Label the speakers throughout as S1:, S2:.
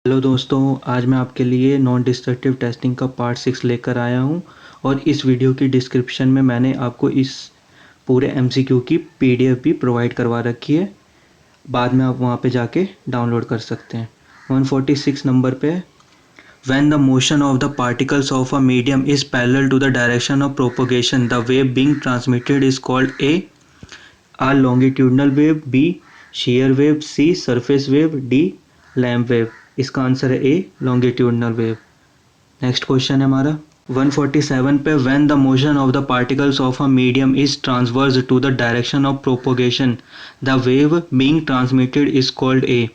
S1: Hello दोस्तों, आज मैं आपके लिए नॉन डिस्ट्रक्टिव टेस्टिंग का पार्ट 6 लेकर आया हूं और इस वीडियो की डिस्क्रिप्शन में मैंने आपको इस पूरे एमसीक्यू की पीडीएफ भी प्रोवाइड करवा रखी है। बाद में आप वहां पे जाके डाउनलोड कर सकते हैं। 146 नंबर पे, when the motion of the particles of a medium is parallel to the direction of propagation, the wave being transmitted is called a longitudinal wave, B shear wave, C surface wave, D Lamb wave. इसका answer है A longitudinal wave. Next question है हमारा 147 पे, when the motion of the particles of a medium is transverse to the direction of propagation, the wave being transmitted is called a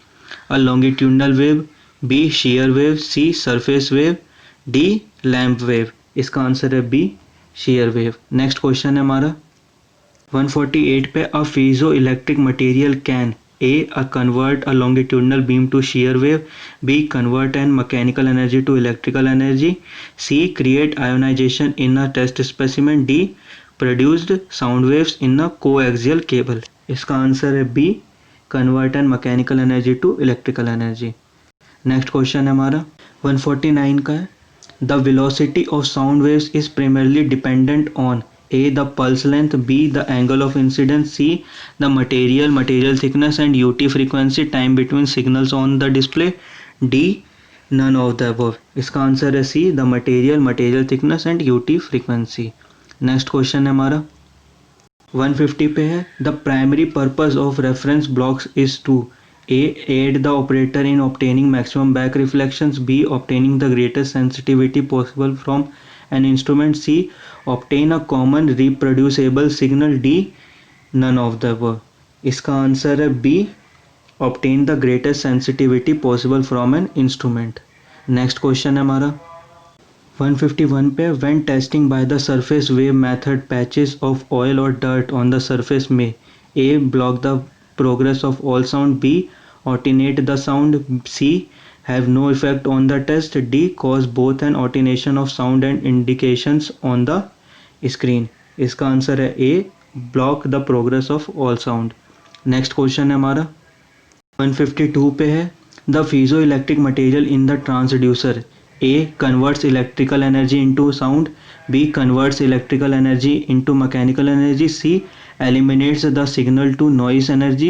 S1: uh longitudinal wave, B shear wave, C surface wave, D Lamb wave. इसका answer है B shear wave. Next question है हमारा 148 पे, a piezo electric material can A convert a longitudinal beam to shear wave, B convert an mechanical energy to electrical energy, C create ionization in a test specimen, D produced sound waves in a coaxial cable। इसका answer है B convert an mechanical energy to electrical energy। Next question है हमारा 149 का है, the velocity of sound waves is primarily dependent on A the pulse length, B the angle of incidence, C the material thickness and UT frequency time between signals on the display, D none of the above। इसका answer है C the material thickness and UT frequency। Next question है हमारा 150 पे है, the primary purpose of reference blocks is to A aid the operator in obtaining maximum back reflections, B obtaining the greatest sensitivity possible from an instrument, C obtain a common reproducible signal, D none of the above। इसका answer है B obtain the greatest sensitivity possible from an instrument। Next question है हमारा 151 पे, when testing by the surface wave method patches of oil or dirt on the surface may A block the progress of all sound, B alternate the sound, C have no effect on the test, D cause both an alternation of sound and indications on the screen। इसका answer है A block the progress of all sound। Next question है हमारा 152 पे है, the piezo electric material in the transducer A converts electrical energy into sound, B converts electrical energy into mechanical energy, C eliminates the signal to noise energy,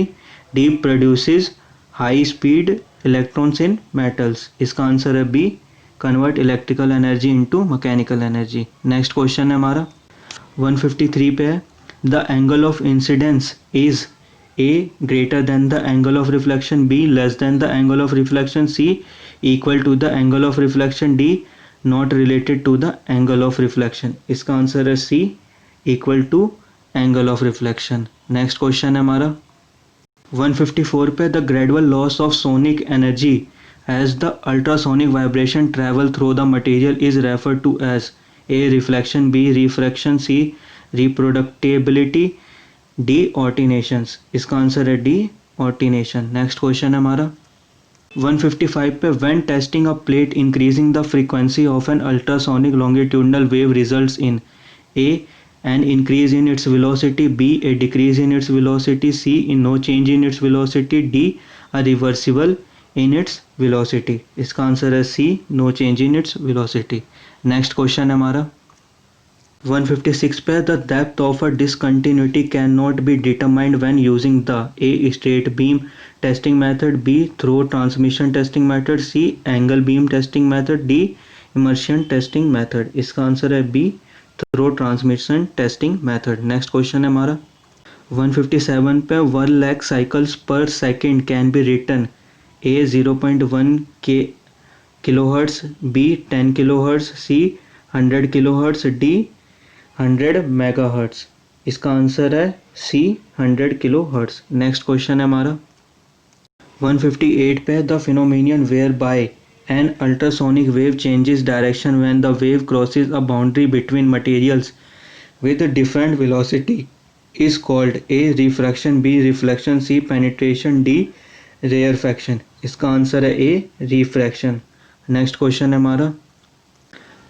S1: D produces high speed electrons in metals। इसका answer है B convert electrical energy into mechanical energy। Next question है हमारा 153 पे है, the angle of incidence is A greater than the angle of reflection, B less than the angle of reflection, C equal to the angle of reflection, D not related to the angle of reflection। इसका answer है C equal to angle of reflection। Next question है हमारा 154 पे, the gradual loss of sonic energy as the ultrasonic vibration travel through the material is referred to as A reflection, B refraction, C reproducibility, D ऑर्टिनेशंस। इसका answer है D ऑर्टिनेशन। Next question है हमारा 155 पे, when testing a plate increasing the frequency of an ultrasonic longitudinal wave results in A an increase in its velocity, B a decrease in its velocity, C in no change in its velocity, D a reversible in its velocity. इसका answer है C no change in its velocity. Next question है हमारा 156 पे, the depth of a discontinuity can not be determined when using the A straight beam testing method, B through transmission testing method, C angle beam testing method, D immersion testing method. इसका answer है B through transmission testing method. Next question है हमारा 157 पे, 1 lakh cycles per second can be written A 0.1 K kilohertz, B 10 kilohertz, C 100 kilohertz, D 100 megahertz. इसका answer है C 100 kilo hertz. Next question है हमारा 158 पे, the phenomenon where by an ultrasonic wave changes direction when the wave crosses a boundary between materials with different velocity is called A refraction, B reflection, C penetration, D rarefaction. इसका answer है A refraction. Next question है हमारा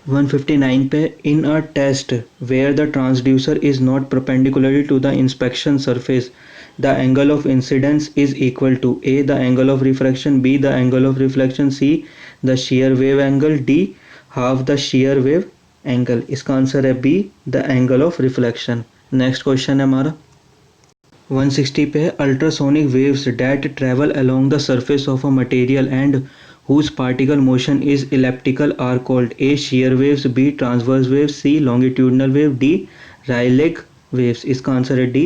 S1: 159 पे, in a test where the transducer is not perpendicular to the inspection surface the angle of incidence is equal to A, the angle of refraction, B, the angle of reflection, C, the shear wave angle, D, half the shear wave angle. इसका answer है B, the angle of reflection. Next question है हमारा 160 पे है. Ultrasonic waves that travel along the surface of a material and whose particle motion is elliptical are called A. shear waves, B. transverse waves, C. longitudinal wave, D. Rayleigh waves. इसका answer है D.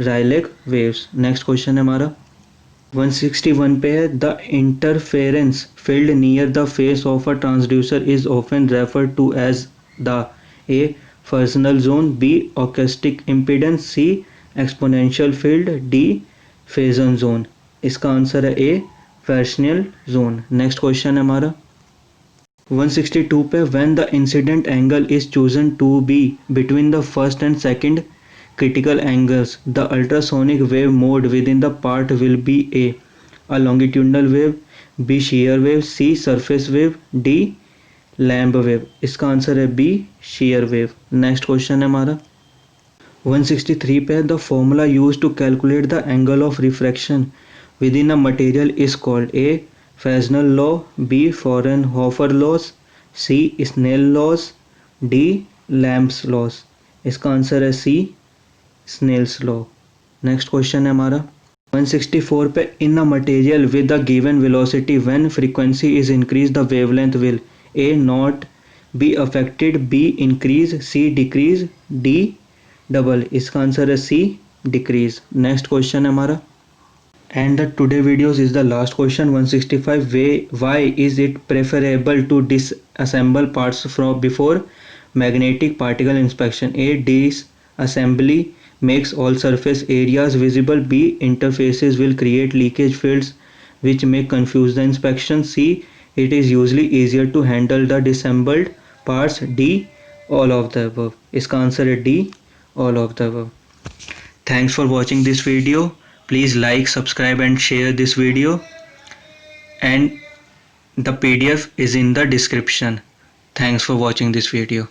S1: Rayleigh waves. Next question है हमारा 161 पे है. The interference field near the face of a transducer is often referred to as the A. Fresnel zone, B. acoustic impedance, C. exponential field, D. phasor zone. इसका answer है A. Fresnel zone. Next question है हमारा 162 पे. when the incident angle is chosen to be between the first and second critical angles, the ultrasonic wave mode within the part will be A longitudinal wave, B. shear wave, C. surface wave, D. Lamb wave. इसका answer है B, shear wave. Next question है हमारा 163 पे. The formula use to calculate the angle of refraction with in a material is called A. Fresnel law, B. Fraunhofer laws, C. Snell laws, D. Lamb's laws. इसका answer है C, Snell's law. Next question है हमारा 164 पे. In a material with the given velocity when frequency is increase the wavelength will A not be affected, B increase, C decrease, D double. इसका answer है C decrease. Next question है हमारा and the today videos is the last question 165. Why is it preferable to disassemble parts from before magnetic particle inspection? A. Disassembly makes all surface areas visible, B. interfaces will create leakage fields which may confuse the inspection, C. it is usually easier to handle the disassembled parts, D. all of the above. इसका answer है D. all of the above. Thanks for watching this video. Please like, subscribe and share this video, and the PDF is in the description. Thanks for watching this video.